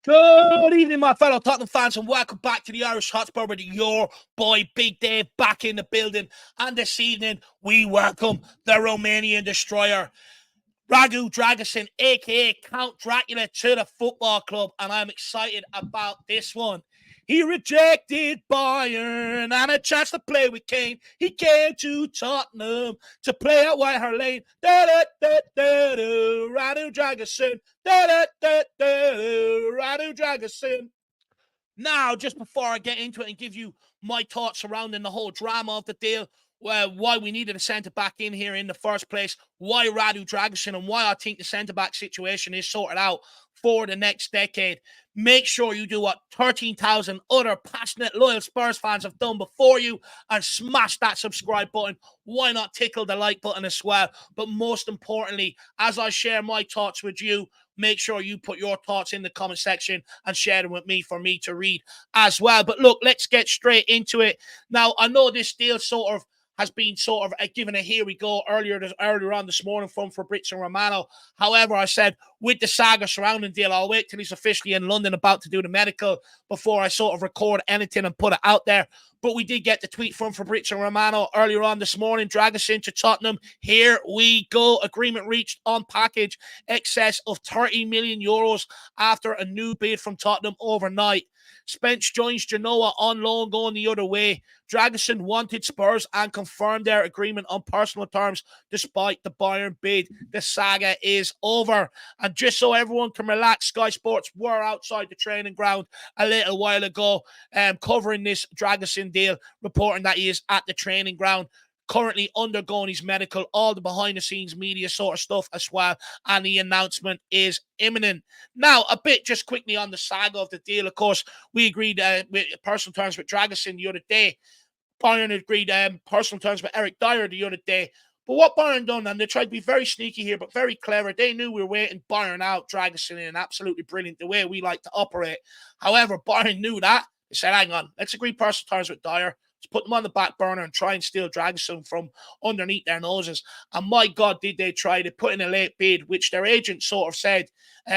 Good evening, my fellow Tottenham fans, and welcome back to the Irish Hotspur with your boy Big Dave back in the building. And this evening, we welcome the Romanian destroyer, RADU, aka Count Dracula, to the football club, and I'm excited about this one. He rejected Bayern and a chance to play with Kane. He came to Tottenham to play at White Hart Lane. RADU Dragusin. RADU Dragusin. Now, just before I get into it and give you my thoughts surrounding the whole drama of the deal, why we needed a centre-back in here in the first place, why RADU Dragusin, and why I think the centre-back situation is sorted out for the next decade. Make sure you do what 13,000 other passionate, loyal Spurs fans have done before you and smash that subscribe button. Why not tickle the like button as well? But most importantly, as I share my thoughts with you, make sure you put your thoughts in the comment section and share them with me for me to read as well. But look, let's get straight into it. Now, I know this deal has been given a here we go earlier on this morning from Fabrizio Romano. However, I said with the Saga surrounding deal, I'll wait till he's officially in London about to do the medical before I record anything and put it out there. But we did get the tweet from Fabrizio Romano earlier on this morning. Dragusin to Tottenham. Here we go. Agreement reached on package. Excess of 30 million euros after a new bid from Tottenham overnight. Spence joins Genoa on loan going the other way. Dragusin wanted Spurs and confirmed their agreement on personal terms despite the Bayern bid. The saga is over. And just so everyone can relax, Sky Sports were outside the training ground a little while ago covering this Dragusin deal, reporting that he is at the training ground, currently undergoing his medical, all the behind-the-scenes media sort of stuff as well, and the announcement is imminent. Now, a bit just quickly on the saga of the deal. Of course, we agreed with personal terms with Dragusin the other day. Bayern agreed personal terms with Eric Dyer the other day. But what Bayern done, and they tried to be very sneaky here, but very clever, they knew we were waiting Bayern out, Dragusin in, absolutely brilliant, the way we like to operate. However, Bayern knew that. They said, hang on, let's agree personal terms with Dyer. Let's put them on the back burner and try and steal Dragusin from underneath their noses. And my God, did they try. They put in a late bid, which their agent sort of said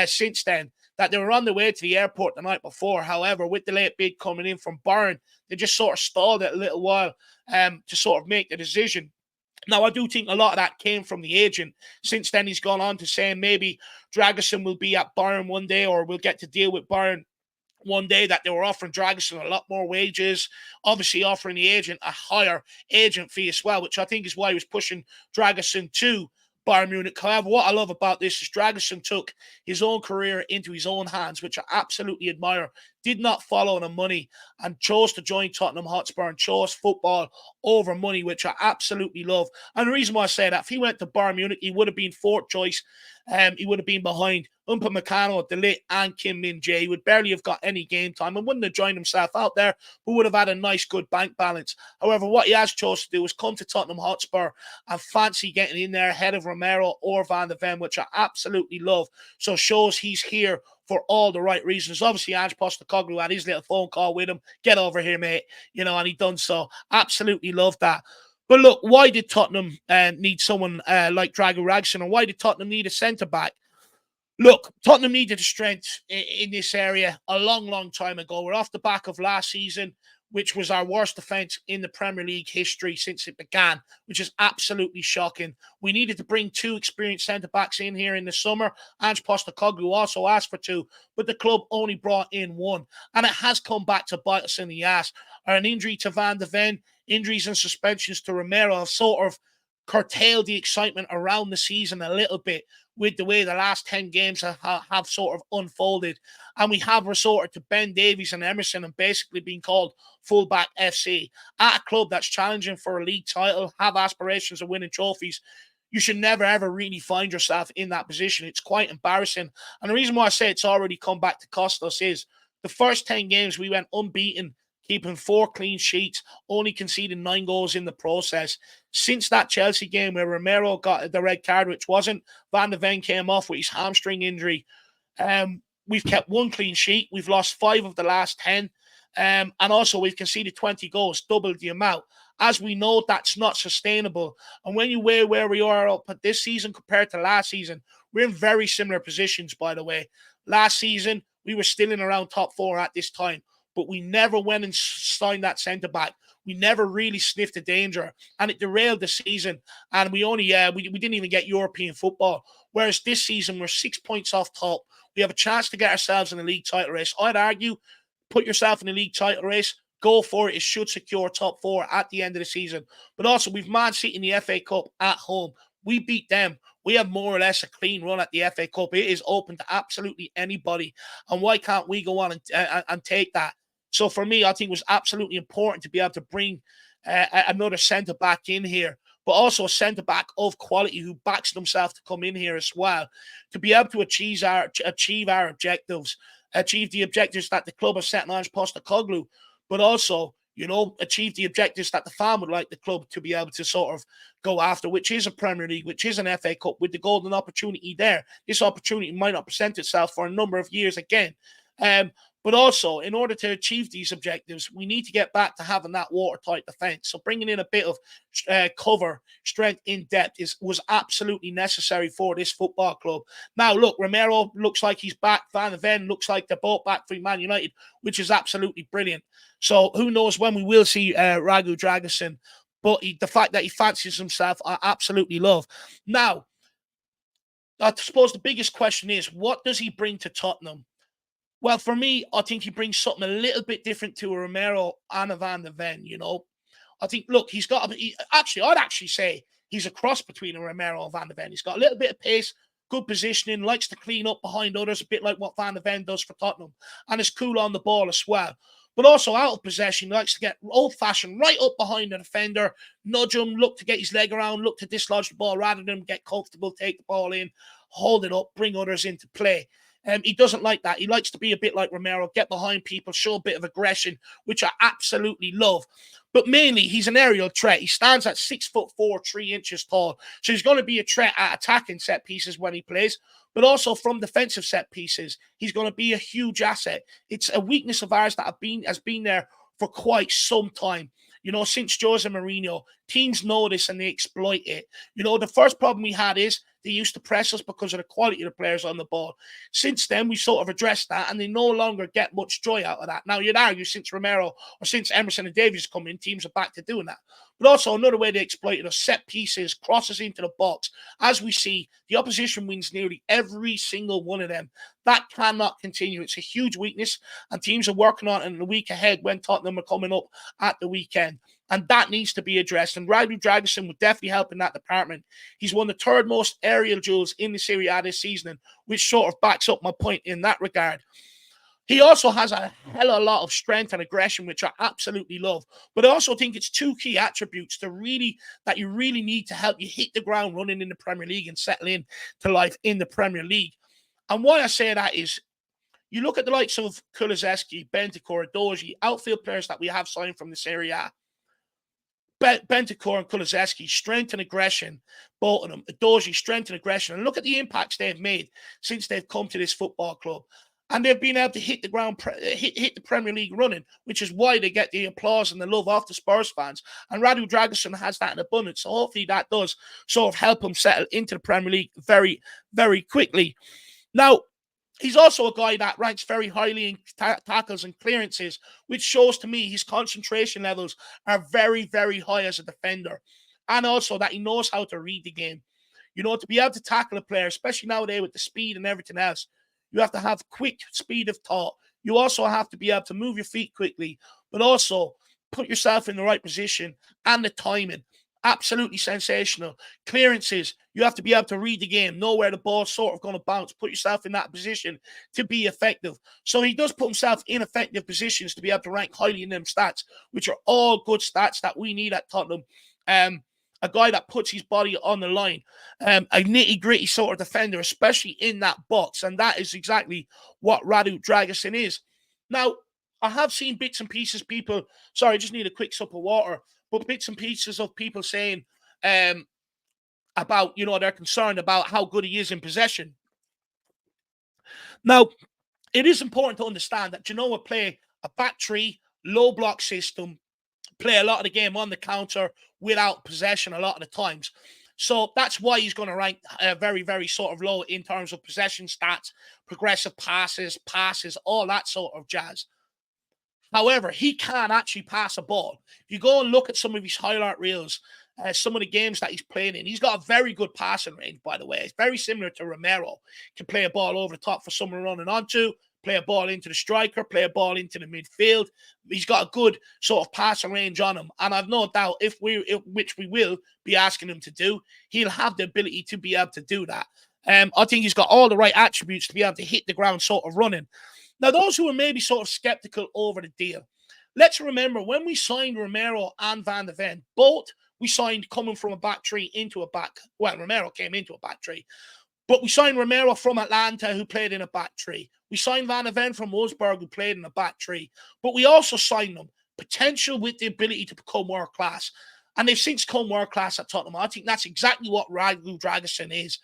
since then, that they were on the way to the airport the night before. However, with the late bid coming in from Bayern, they just sort of stalled it a little while to sort of make the decision. Now, I do think a lot of that came from the agent. Since then, he's gone on to saying maybe Dragusin will be at Bayern one day, or we'll get to deal with Bayern one day, that they were offering Dragusin a lot more wages, obviously offering the agent a higher agent fee as well, which I think is why he was pushing Dragusin to Bayern Munich. However, what I love about this is Dragusin took his own career into his own hands, which I absolutely admire. Did not follow the money and chose to join Tottenham Hotspur and chose football over money, which I absolutely love. And the reason why I say that, if he went to Bayern Munich, he would have been fourth choice. He would have been behind Upamecano, De Ligt, and Kim Min-jae. He would barely have got any game time and wouldn't have joined himself out there, but would have had a nice, good bank balance. However, what he has chosen to do is come to Tottenham Hotspur and fancy getting in there ahead of Romero or Van de Ven, which I absolutely love. So shows he's here for all the right reasons. Obviously, Ange Postecoglou had his little phone call with him. Get over here, mate. And he done so. Absolutely love that. But look, why did Tottenham need someone like Dragusin, and why did Tottenham need a centre-back? Look, Tottenham needed a strength in this area a long, long time ago. We're off the back of last season, which was our worst defence in the Premier League history since it began, which is absolutely shocking. We needed to bring two experienced centre-backs in here in the summer. Ange Postecoglou also asked for two, but the club only brought in one. And it has come back to bite us in the ass. An injury to Van de Ven, injuries and suspensions to Romero have sort of curtailed the excitement around the season a little bit with the way the last 10 games have sort of unfolded. And we have resorted to Ben Davies and Emerson and basically been called fullback FC. At a club that's challenging for a league title, have aspirations of winning trophies, you should never, ever really find yourself in that position. It's quite embarrassing. And the reason why I say it's already come back to cost us is the first 10 games we went unbeaten, keeping 4 clean sheets, only conceding 9 goals in the process. Since that Chelsea game where Romero got the red card, which wasn't, Van de Ven came off with his hamstring injury, we've kept 1 clean sheet. We've lost 5 of the last 10. And also we've conceded 20 goals, double the amount. As we know, that's not sustainable. And when you weigh where we are up this season compared to last season, we're in very similar positions, by the way. Last season, We were still in around top 4 at this time, but we never went and signed that centre back. We never really sniffed the danger, and it derailed the season. And we only we didn't even get European football. Whereas this season we're 6 points off top. We have a chance to get ourselves in the league title race. I'd argue, put yourself in the league title race. Go for it. It should secure top 4 at the end of the season. But also, we've Man City in the FA Cup at home. We beat them. We have more or less a clean run at the FA Cup. It is open to absolutely anybody. And why can't we go on and take that? So for me, I think it was absolutely important to be able to bring another centre back in here, but also a centre back of quality who backs themselves to come in here as well, to be able to achieve our objectives, achieve the objectives that the club has set on Ange Postecoglou, but also, achieve the objectives that the fan would like the club to be able to sort of go after, which is a Premier League, which is an FA Cup, with the golden opportunity there. This opportunity might not present itself for a number of years again. But also, in order to achieve these objectives, we need to get back to having that watertight defence. So bringing in a bit of cover, strength in depth was absolutely necessary for this football club. Now, look, Romero looks like he's back. Van de Ven looks like they're both back for Man United, which is absolutely brilliant. So who knows when we will see RADU DRAGUSIN. But the fact that he fancies himself, I absolutely love. Now, I suppose the biggest question is, what does he bring to Tottenham? Well, for me, I think he brings something a little bit different to a Romero and a Van de Ven, I think, look, I'd actually say he's a cross between a Romero and Van de Ven. He's got a little bit of pace, good positioning, likes to clean up behind others, a bit like what Van de Ven does for Tottenham, and is cool on the ball as well. But also out of possession, likes to get old-fashioned right up behind the defender, nudge him, look to get his leg around, look to dislodge the ball rather than get comfortable, take the ball in, hold it up, bring others into play. He doesn't like that. He likes to be a bit like Romero, get behind people, show a bit of aggression, which I absolutely love. But mainly, he's an aerial threat. He stands at 6'4", 3 inches tall. So he's going to be a threat at attacking set pieces when he plays, but also from defensive set pieces. He's going to be a huge asset. It's a weakness of ours that has been there for quite some time. Since Jose Mourinho, teams know this and they exploit it. The first problem we had is they used to press us because of the quality of the players on the ball. Since then, we sort of addressed that, and they no longer get much joy out of that. Now, you'd argue since Romero or since Emerson and Davies come in, teams are back to doing that. But also another way they exploited us, set pieces, crosses into the box. As we see, the opposition wins nearly every single one of them. That cannot continue. It's a huge weakness, and teams are working on it in the week ahead when Tottenham are coming up at the weekend. And that needs to be addressed. And RADU DRAGUSIN would definitely help in that department. He's won the third most aerial duels in the Serie A this season, which sort of backs up my point in that regard. He also has a hell of a lot of strength and aggression, which I absolutely love. But I also think it's two key attributes that you really need to help you hit the ground running in the Premier League and settle in to life in the Premier League. And why I say that is, you look at the likes of Kulusevski, Bentancur, Doji, outfield players that we have signed from the Serie A. Bentancur and Kulusevski, strength and aggression, both of them. Doji, strength and aggression. And look at the impacts they've made since they've come to this football club. And they've been able to hit the Premier League running, which is why they get the applause and the love of the Spurs fans. And RADU DRAGUSIN has that in abundance. So hopefully that does sort of help him settle into the Premier League very, very quickly. Now, he's also a guy that ranks very highly in tackles and clearances, which shows to me his concentration levels are very, very high as a defender. And also that he knows how to read the game. To be able to tackle a player, especially nowadays with the speed and everything else, you have to have quick speed of thought. You also have to be able to move your feet quickly, but also put yourself in the right position and the timing. Absolutely sensational. Clearances, you have to be able to read the game, know where the ball's sort of going to bounce, put yourself in that position to be effective. So he does put himself in effective positions to be able to rank highly in them stats, which are all good stats that we need at Tottenham. A guy that puts his body on the line, a nitty-gritty sort of defender, especially in that box, and that is exactly what RADU DRAGUSIN is. Now, I have seen bits and pieces, I just need a quick sip of water, but bits and pieces of people saying about, they're concerned about how good he is in possession. Now, it is important to understand that Genoa play a back three, low block system, play a lot of the game on the counter without possession a lot of the times. So that's why he's going to rank very, very sort of low in terms of possession stats, progressive passes, all that sort of jazz. However, he can actually pass a ball. If you go and look at some of his highlight reels, some of the games that he's playing in, he's got a very good passing range, by the way. It's very similar to Romero. Can play a ball over the top for someone running onto, play a ball into the striker, play a ball into the midfield. He's got a good sort of passing range on him. And I've no doubt, which we will be asking him to do, he'll have the ability to be able to do that. I think he's got all the right attributes to be able to hit the ground sort of running. Now, those who are maybe sort of skeptical over the deal, let's remember when we signed Romero and Van de Ven, both we signed coming from a back three into a back. Well, Romero came into a back three, but we signed Romero from Atlanta, who played in a back three. We signed Van de Ven from Wolfsburg, who played in a back three. But we also signed them potential with the ability to become world class. And they've since come world class at Tottenham. I think that's exactly what RADU DRAGUSIN is.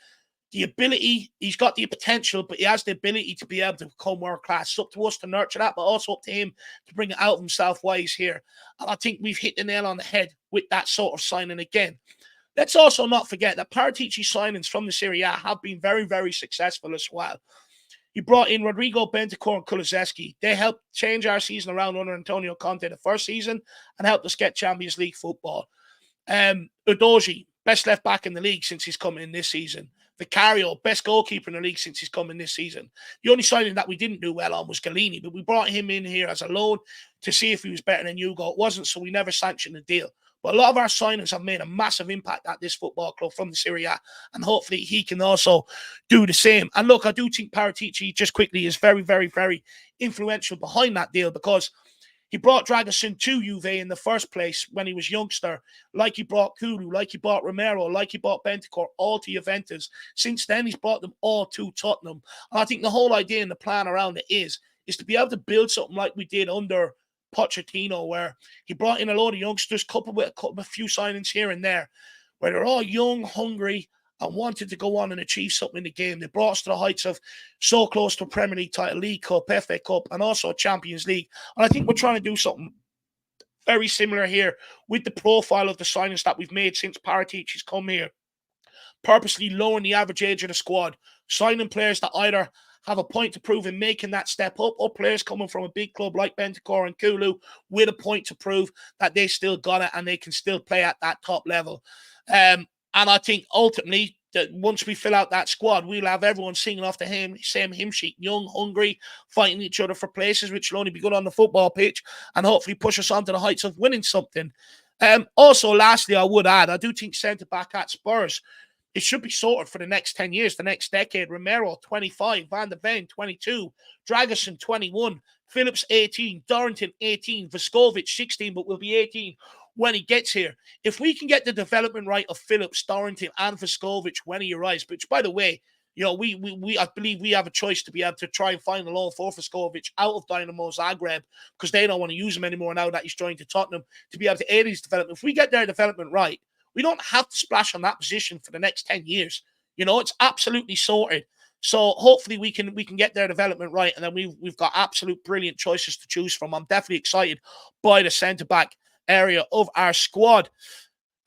The ability, he's got the potential, but he has the ability to be able to become world class. It's up to us to nurture that, but also up to him to bring it out of himself while he's here. And I think we've hit the nail on the head with that sort of signing again. Let's also not forget that Paratici's signings from the Serie A have been very, very successful as well. He brought in Rodrigo, Bentancur, and Kulusevski. They helped change our season around under Antonio Conte the first season and helped us get Champions League football. Udogie, best left back in the league since he's come in this season. Vicario, best goalkeeper in the league since he's come in this season. The only signing that we didn't do well on was Galini, but we brought him in here as a loan to see if he was better than Hugo. It wasn't, so we never sanctioned the deal. But a lot of our signings have made a massive impact at this football club from the Serie A, and hopefully he can also do the same. And look, I do think Paratici, just quickly, is very, very, very influential behind that deal because he brought Dragusin to Juve in the first place when he was youngster, like he brought Kulu, like he brought Romero, like he brought Bentancur, all to Juventus. Since then, he's brought them all to Tottenham. And I think the whole idea and the plan around it is to be able to build something like we did under Pochettino, where he brought in a load of youngsters, coupled with a few signings here and there, where they're all young, hungry, and wanted to go on and achieve something in the game. They brought us to the heights of so close to a Premier League title, League Cup, FA Cup, and also a Champions League. And I think we're trying to do something very similar here with the profile of the signings that we've made since Paratici's come here. Purposely lowering the average age of the squad, signing players that either have a point to prove in making that step up, or players coming from a big club like Bentancur and Kulu with a point to prove that they still got it and they can still play at that top level. And I think ultimately that once we fill out that squad, we'll have everyone singing off the same hymn sheet, young, hungry, fighting each other for places, which will only be good on the football pitch and hopefully push us on to the heights of winning something. Also, lastly, I would add, I do think centre-back at Spurs, it should be sorted for the next 10 years, the next decade. Romero, 25, Van de Ven, 22, Dragusin, 21, Phillips, 18, Dorrington, 18, Vuskovic, 16, but will be 18 when he gets here. If we can get the development right of Phillips, Dorrington, and Vuskovic when he arrives, which, by the way, you know, I believe we have a choice to be able to try and find a loan for Vuskovic out of Dynamo Zagreb because they don't want to use him anymore now that he's joined to Tottenham to be able to aid his development. If we get their development right, we don't have to splash on that position for the next 10 years. You know, it's absolutely sorted. So hopefully we can get their development right, and then we've got absolute brilliant choices to choose from. I'm definitely excited by the centre-back area of our squad.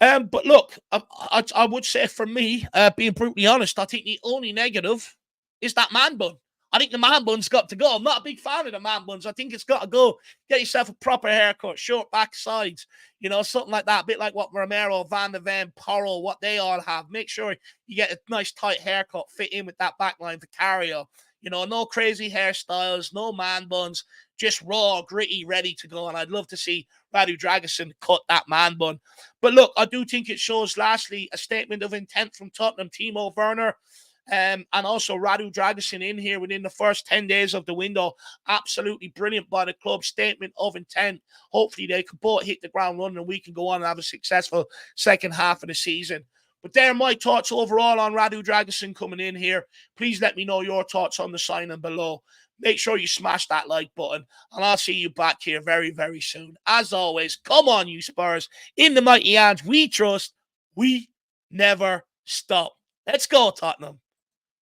But look, I would say for me, being brutally honest, I think the only negative is that man bun. I think the man bun's got to go. I'm not a big fan of the man buns. I think it's got to go. Get yourself a proper haircut, short back sides, you know, something like that. A bit like what Romero, Van de Ven, Porro, what they all have. Make sure you get a nice tight haircut, fit in with that back line, Vicario. You know, no crazy hairstyles, no man buns, just raw, gritty, ready to go. And I'd love to see RADU DRAGUSIN cut that man bun. But look, I do think it shows, lastly, a statement of intent from Tottenham, Timo Werner, and also RADU DRAGUSIN in here within the first 10 days of the window. Absolutely brilliant by the club. Statement of intent. Hopefully they can both hit the ground running and we can go on and have a successful second half of the season. But there are my thoughts overall on RADU DRAGUSIN coming in here. Please let me know your thoughts on the signing below. Make sure you smash that like button, and I'll see you back here very, very soon. As always, come on, you Spurs. In the mighty hands we trust, we never stop. Let's go, Tottenham.